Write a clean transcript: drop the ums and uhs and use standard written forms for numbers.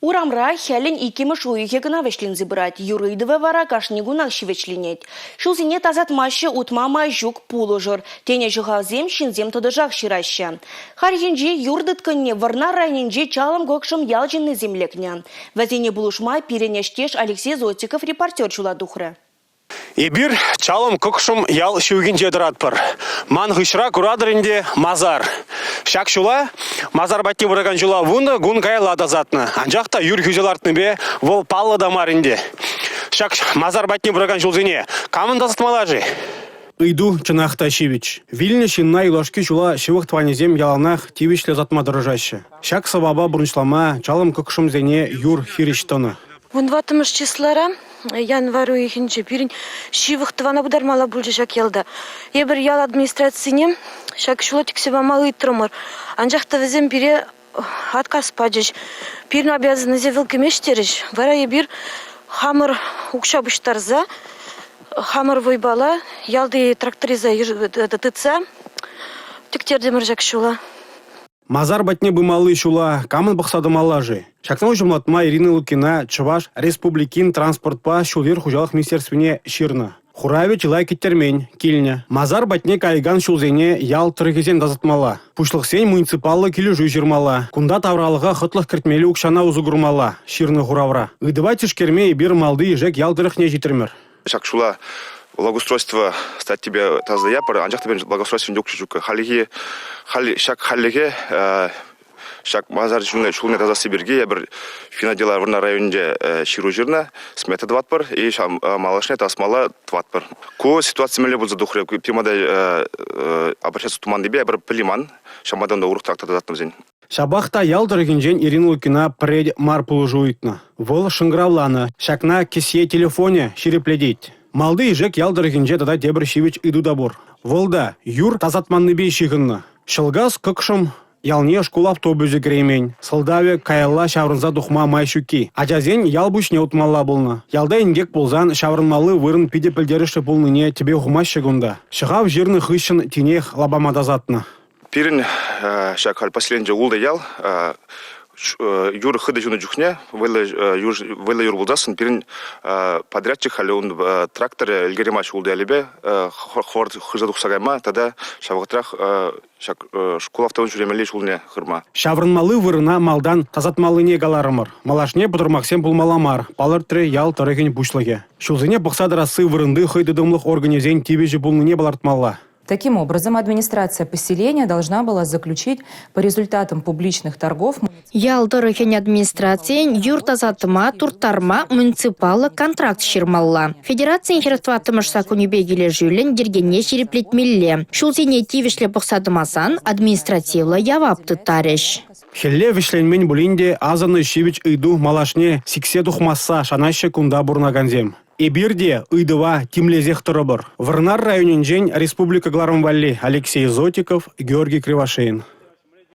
Урамра хәлін икемеш уйхе гына вешлинзі брать. Юрыдывы вара кашнигунах шивечлинет. Шулзине тазатмашы утмама жук пулыжыр. Тене жығалзем шинзем тодыжақ шираща. Хархинжи юрдытканне варна райнинжи чалым гокшым ялжинны землекня. Вазине булушма перенештеш Алексей Зотиков репортер чуладухры. Ибир чалым кокшым ял шугинже дыратпыр. Ман гышра курадырынде мазар. Шак шула, мазар батти бұраган жула вунда гун кайла дазатны. Анжақта юр хүжелартны бе вол паллы дамарынде. Шак мазар батти бұраган жулзине камын дазатмалажы. Иду Чанахташевич. Вильня шинна илашки жула шивых тванезем яланах тивишле затма дорожаще. Шак сабаба бұрыншлама чалым кокшым зене юр хириштаны. Вунватымыш числара январу ихинче пирин шивых твана будармала бульжи шак елда. Ебір ял администрацияне шак шулатик себе малый тромор. Анжақта візем бире отказ паджиш. Пирин обязанности вилки мештериш. Вара ебір хамыр укшабыштарза, хамыр войбала, ялды тракториза тыца. Тіктерде міржак шула. Мазар батне бымалы шула, камын бақсады малажы. Шакнау жұмлатма Ирина Лукина, Чуваш Республикин транспортпа шулер хужалық министерствіне ширна. Хуравич лайкеттермен, килня. Мазар батне кайган шулзене ял тұргезен дазатмала. Пушлықсен муниципалы келі жүйжірмала. Кунда тавралыға хытлық кіртмелі укшана узугурмала, ширны хуравра. Ыдыва тишкерме бир малды жек ял тұрықне житермер. Шак шула благоустройство стать тебе таза япар, анжақ тебе благоустройство не укшижука. Шак халлиге, шак мазар шулне таза сибирге, я бір финадела варна районде ширу жирна, смета дватпар, и малашне тасмала дватпар. Ко ситуация меле будет задухря, пимада обращаться туман дебе, я бір пилиман, шамадан да урух так тазатным зень. Шабахта ял тұргенжен Ирина Лукина пред марпулы жуйтна. Вол шыңгравланы, шакна кесе телефоне ширепледейт. Малды жек ял тұргенже тада дебір шивич иду дабур. Волда юр тазатманны бей шиғынны. Шылгас кықшым ялне школ автобусы кремень. Сылдаве каялла шаврынза духма майшуки. Ажазен ял бушне утмалла болны. Ялда ингек болзан шаврынмалы вырын пиде пілдеріші болныне тебе хума шығында. Шығав жирны хыщын тенех лабамадазатны. Пирин шак последний улда ял, юр хыды жуны жухне, вейла юр булдасын, пирин подрядчик хали он трактор эльгеремаш улда ялебе, хорд хыжадух сагайма, тогда шаватрах школ автовын жүремелеш улне хырма. Шаврынмалы вырына малдан тазатмалыне галарымыр. Малашне бұдырмақсен бұлмаламар, балыр тірі ял тұреген бұшлыге. Шулзыне бұқсадырасы вырынды хыйдыдымлық организен тибежі бұлныне балартмалла. Таким образом, администрация поселения должна была заключить по результатам публичных торгов. Ялдырыхен администрация юртазатыма туртарма муниципалы контракт ширмалла. Федерация херстватымыш сакунебегеле жүлін дергене шереплетмелле. Шулзене тивишле бұқсадымасан административлы явапты тареш. Хелле вишленмен булинде азаны шивич ыйду малашне сиксе тухмасса шанаще кунда бурнаганзем. Эбирде ыйдыва тимлезех тұрыбыр. Варнар районен Республика Гларамвалли Алексей Зотиков, Георгий Кривошеин.